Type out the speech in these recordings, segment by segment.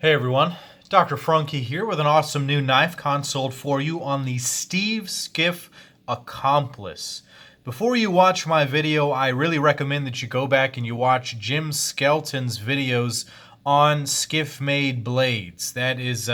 Hey everyone, Dr. Frunkey here with an awesome new knife console for you on the Skiff Accomplice. Before you watch my video, I really recommend that you go back and you watch Jim Skelton's videos on Skiff-made blades. That is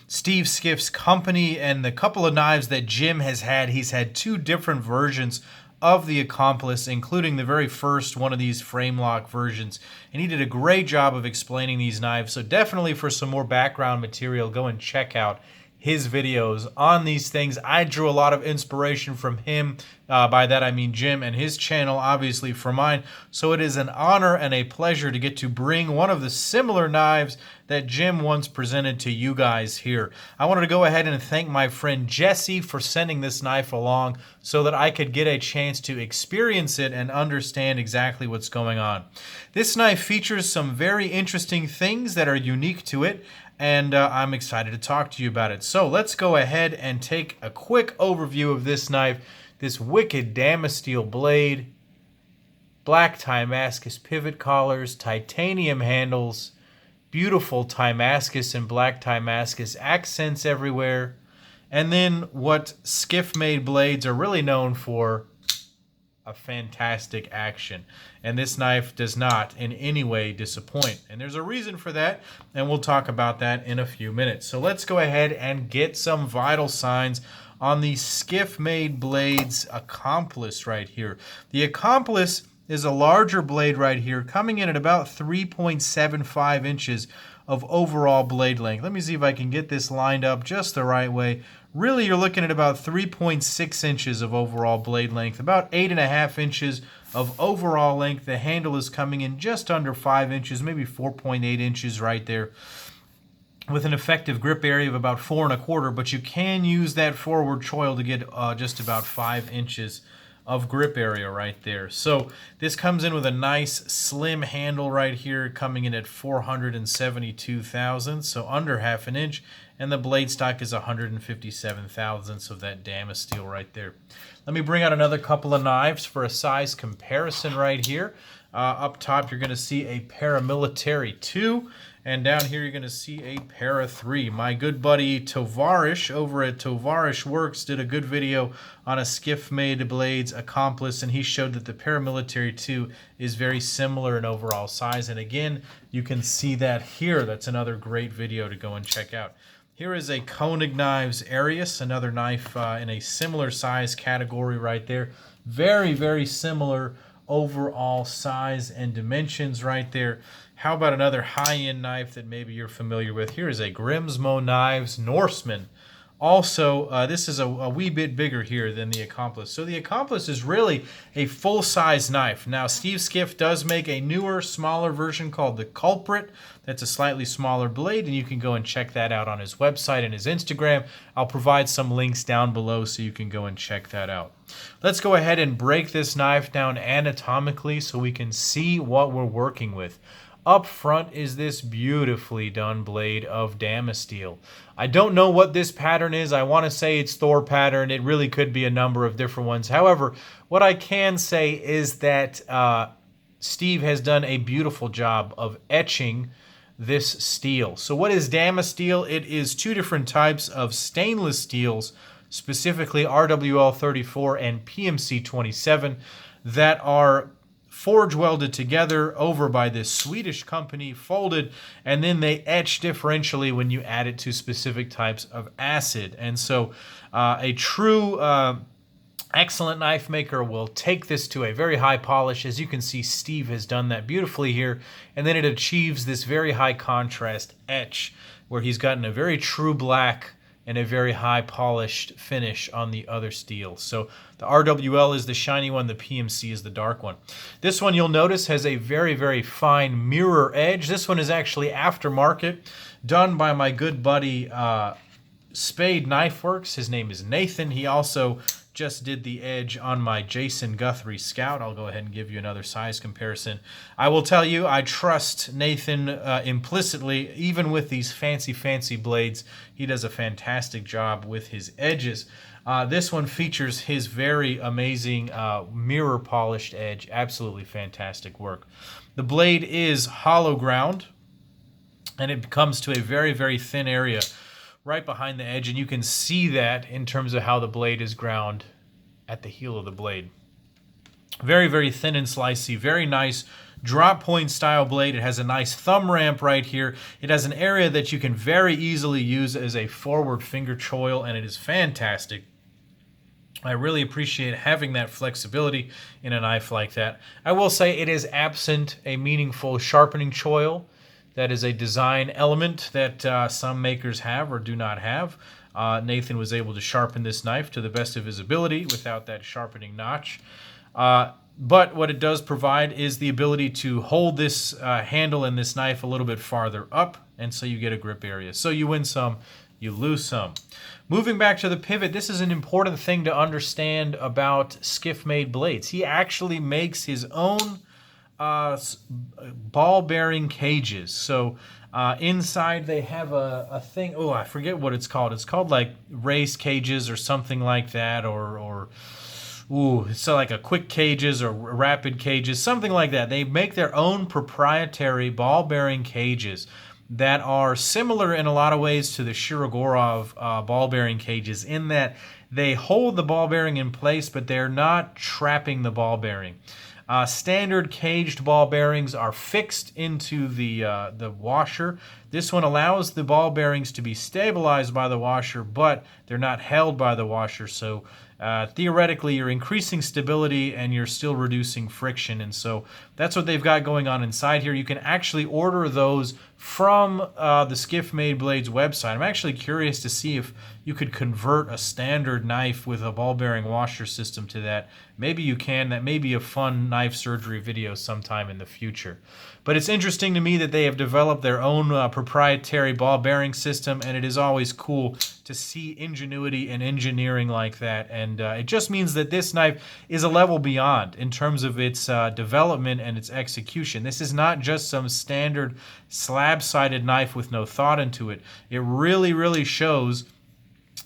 Steve Skiff's company, and the couple of knives that Jim has had, he's had two different versions of the Accomplice, including the very first one of these Framelock versions. And he did a great job of explaining these knives. So definitely for some more background material, go and check out his videos on these things. I drew a lot of inspiration from him. By that I mean Jim and his channel, obviously for mine. So it is an honor and a pleasure to get to bring one of the similar knives that Jim once presented to you guys here. I wanted to go ahead and thank my friend Jesse for sending this knife along so that I could get a chance to experience it and understand exactly what's going on. This knife features some very interesting things that are unique to it, and I'm excited to talk to you about it. So let's go ahead and take a quick overview of this knife. This wicked Damasteel blade, black Damascus pivot collars, titanium handles, beautiful Damascus and black Damascus accents everywhere, and then what Skiff-made blades are really known for, a fantastic action. And this knife does not in any way disappoint. And there's a reason for that, and we'll talk about that in a few minutes. So let's go ahead and get some vital signs on the Skiff-made blades Accomplice right here. The Accomplice is a larger blade right here, coming in at about 3.75 inches of overall blade length. Let me see if I can get this lined up just the right way. Really, you're looking at about 3.6 inches of overall blade length, about 8.5 inches of overall length. The handle is coming in just under 5 inches, maybe 4.8 inches right there, with an effective grip area of about 4.25, but you can use that forward choil to get just about 5 inches of grip area right there. So this comes in with a nice slim handle right here, coming in at 472 thousandths, so under half an inch, and the blade stock is 157 thousandths of that Damasteel right there. Let me bring out another couple of knives for a size comparison right here. Up top, you're going to see a Paramilitary 2, and down here, you're going to see a Para 3. My good buddy Tovarish over at Tovarishworks did a good video on a Skiff-made blades Accomplice, and he showed that the Paramilitary 2 is very similar in overall size. And again, you can see that here. That's another great video to go and check out. Here is a Koenig Knives Arius, another knife in a similar size category right there. Very, very similar overall size and dimensions right there. How about another high-end knife that maybe you're familiar with? Here is a Grimsmo Knives Norseman. Also, this is a wee bit bigger here than the Accomplice. So the Accomplice is really a full-size knife. Now, Steve Skiff does make a newer, smaller version called the Culprit. That's a slightly smaller blade, and you can go and check that out on his website and his Instagram. I'll provide some links down below so you can go and check that out. Let's go ahead and break this knife down anatomically so we can see what we're working with. Up front is this beautifully done blade of Damasteel. I don't know what this pattern is. I want to say it's Thor pattern. It really could be a number of different ones. However, what I can say is that Steve has done a beautiful job of etching this steel. So what is Damasteel? It is two different types of stainless steels, specifically RWL 34 and PMC 27, that are forge welded together over by this Swedish company, folded, and then they etch differentially when you add it to specific types of acid. And so a true excellent knife maker will take this to a very high polish. As you can see, Steve has done that beautifully here, and then it achieves this very high contrast etch where he's gotten a very true black and a very high polished finish on the other steel. So the RWL is the shiny one, the PMC is the dark one. This one you'll notice has a very, very fine mirror edge. This one is actually aftermarket, done by my good buddy Spade Knife Works. His name is Nathan. He also just did the edge on my Jason Guthrie Scout. I'll go ahead and give you another size comparison. I will tell you, I trust Nathan implicitly, even with these fancy blades. He does a fantastic job with his edges. This one features his very amazing mirror polished edge. Absolutely fantastic work. The blade is hollow ground. and it comes to a very, very thin area right behind the edge, and you can see that in terms of how the blade is ground at the heel of the blade. Very, very thin and slicey, very nice drop point style blade. It has a nice thumb ramp right here. It has an area that you can very easily use as a forward finger choil, and it is fantastic. I really appreciate having that flexibility in a knife like that. I will say it is absent a meaningful sharpening choil. That is a design element that some makers have or do not have. Nathan was able to sharpen this knife to the best of his ability without that sharpening notch. But what it does provide is the ability to hold this handle and this knife a little bit farther up, and so you get a grip area. So you win some, you lose some. Moving back to the pivot, this is an important thing to understand about Skiff-made blades. He actually makes his own ball bearing cages. So inside they have a thing, oh, I forget what it's called. It's called like race cages or something like that, or so like a quick cages or rapid cages, something like that. They make their own proprietary ball bearing cages that are similar in a lot of ways to the Shirogorov ball bearing cages, in that they hold the ball bearing in place, but they're not trapping the ball bearing. Standard caged ball bearings are fixed into the washer. This one allows the ball bearings to be stabilized by the washer, but they're not held by the washer. So theoretically, you're increasing stability and you're still reducing friction. And so that's what they've got going on inside here. You can actually order those from the Skiff Made Blades website. I'm actually curious to see if you could convert a standard knife with a ball bearing washer system to that. Maybe you can. That may be a fun knife surgery video sometime in the future. But it's interesting to me that they have developed their own proprietary ball bearing system, and it is always cool to see ingenuity and engineering like that. And it just means that this knife is a level beyond in terms of its development and its execution. This is not just some standard slab-sided knife with no thought into it. It really, really shows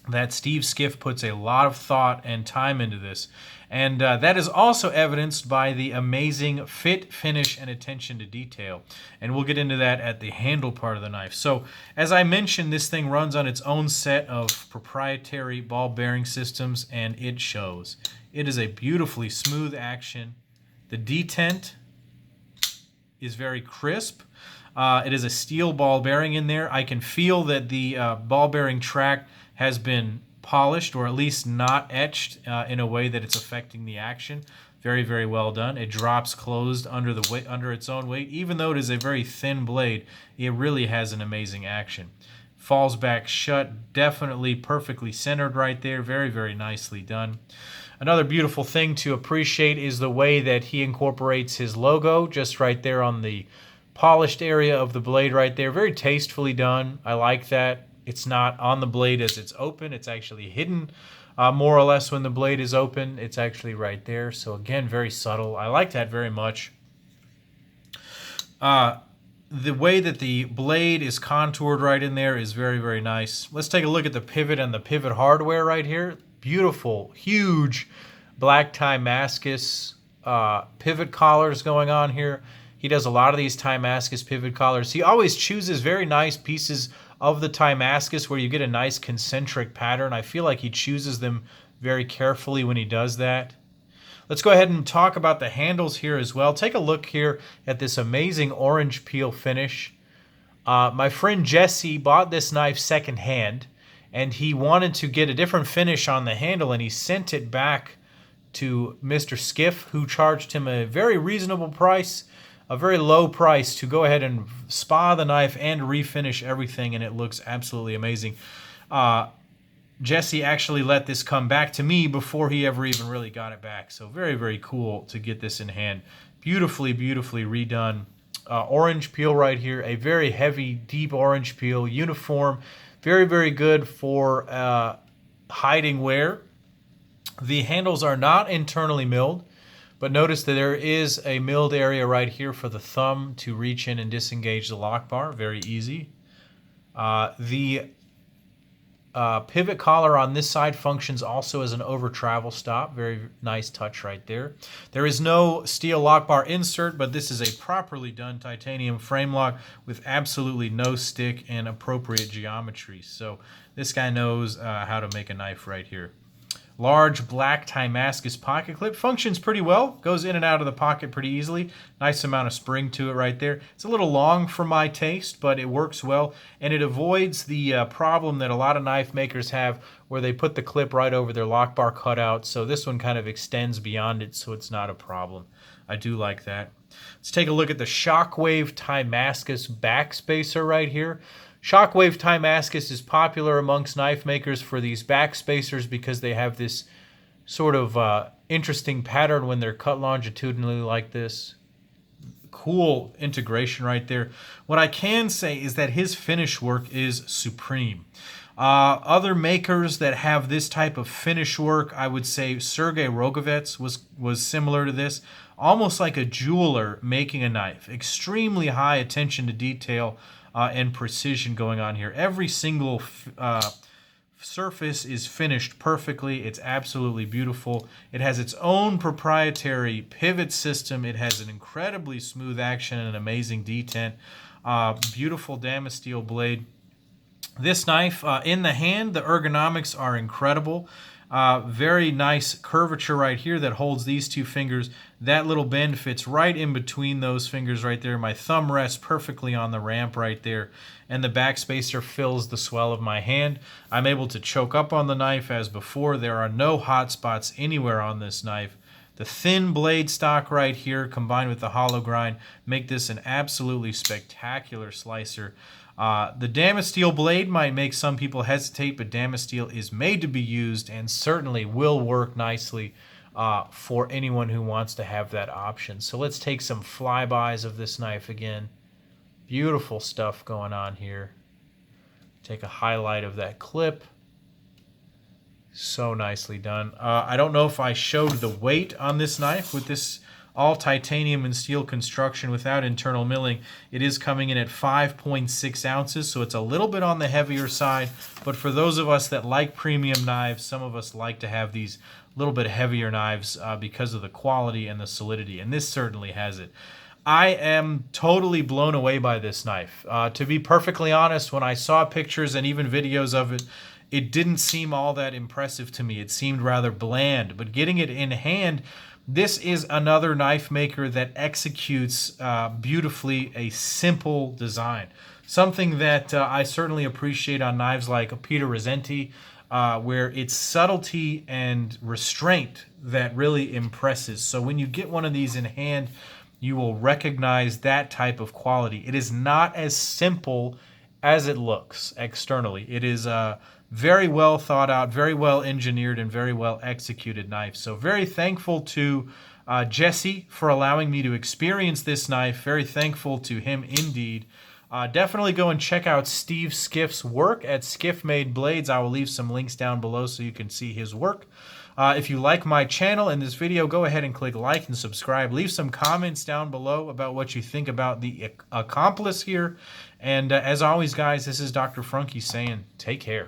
that Steve Skiff puts a lot of thought and time into this. And that is also evidenced by the amazing fit, finish, and attention to detail. And we'll get into that at the handle part of the knife. So, as I mentioned, this thing runs on its own set of proprietary ball bearing systems, and it shows. It is a beautifully smooth action. The detent is very crisp. It is a steel ball bearing in there. I can feel that the ball bearing track has been polished, or at least not etched in a way that it's affecting the action. Very, very well done. It drops closed under the weight, under its own weight. Even though it is a very thin blade, it really has an amazing action. Falls back shut, definitely perfectly centered right there. Very, very nicely done. Another beautiful thing to appreciate is the way that he incorporates his logo just right there on the polished area of the blade right there. Very tastefully done. I like that. It's not on the blade as it's open. It's actually hidden more or less when the blade is open. It's actually right there. So again, very subtle. I like that very much. The way that the blade is contoured right in there is very, very nice. Let's take a look at the pivot and the pivot hardware right here. Beautiful, huge black Timascus pivot collars going on here. He does a lot of these Timascus pivot collars. He always chooses very nice pieces of the Timascus where you get a nice concentric pattern. I feel like he chooses them very carefully when he does that. Let's go ahead and talk about the handles here as well. Take a look here at this amazing orange peel finish. My friend Jesse bought this knife secondhand, and he wanted to get a different finish on the handle, and he sent it back to Mr. Skiff, who charged him a very reasonable price, a very low price, to go ahead and spa the knife and refinish everything, and it looks absolutely amazing. Jesse actually let this come back to me before he ever even really got it back. So very, very cool to get this in hand. Beautifully, beautifully redone. Orange peel right here. A very heavy, deep orange peel. Uniform. Very, very good for hiding wear. The handles are not internally milled, but notice that there is a milled area right here for the thumb to reach in and disengage the lock bar. Very easy. The pivot collar on this side functions also as an over travel stop. Very nice touch right there. There is no steel lock bar insert, but this is a properly done titanium frame lock with absolutely no stick and appropriate geometry. So this guy knows how to make a knife right here. Large black Damascus pocket clip. Functions pretty well. Goes in and out of the pocket pretty easily. Nice amount of spring to it right there. It's a little long for my taste, but it works well. And it avoids the problem that a lot of knife makers have where they put the clip right over their lock bar cutout. So this one kind of extends beyond it, so it's not a problem. I do like that. Let's take a look at the Shockwave Damascus backspacer right here. Shockwave Damascus is popular amongst knife makers for these backspacers because they have this sort of interesting pattern when they're cut longitudinally like this. Cool integration right there. What I can say is that his finish work is supreme. Other makers that have this type of finish work, I would say Sergey Rogovets was similar to this. Almost like a jeweler making a knife. Extremely high attention to detail and precision going on here. Every single surface is finished perfectly. It's absolutely beautiful. It has its own proprietary pivot system. It has an incredibly smooth action and an amazing detent. Beautiful Damasteel blade. This knife, in the hand, the ergonomics are incredible. Very nice curvature right here that holds these two fingers. That little bend fits right in between those fingers right there. My thumb rests perfectly on the ramp right there, and the backspacer fills the swell of my hand. I'm able to choke up on the knife as before. There are no hot spots anywhere on this knife. The thin blade stock right here combined with the hollow grind make this an absolutely spectacular slicer. The Damasteel blade might make some people hesitate, but Damasteel is made to be used and certainly will work nicely for anyone who wants to have that option. So let's take some flybys of this knife again. Beautiful stuff going on here. Take a highlight of that clip. So nicely done. I don't know if I showed the weight on this knife with this all titanium and steel construction without internal milling. It is coming in at 5.6 ounces, so it's a little bit on the heavier side. But for those of us that like premium knives, some of us like to have these little bit heavier knives because of the quality and the solidity, and this certainly has it. I am totally blown away by this knife. To be perfectly honest, when I saw pictures and even videos of it, it didn't seem all that impressive to me. It seemed rather bland, but getting it in hand, this is another knife maker that executes beautifully a simple design. Something that I certainly appreciate on knives like Peter Rosenti, where it's subtlety and restraint that really impresses. So when you get one of these in hand, you will recognize that type of quality. It is not as simple as it looks externally. It is very well thought out, very well engineered, and very well executed knife. So very thankful to Jesse for allowing me to experience this knife. Very thankful to him indeed. Definitely go and check out Steve Skiff's work at Skiff Made Blades. I will leave some links down below so you can see his work. If you like my channel and this video, go ahead and click like and subscribe. Leave some comments down below about what you think about the Accomplice here. And as always, guys, this is Dr. Frunkey saying take care.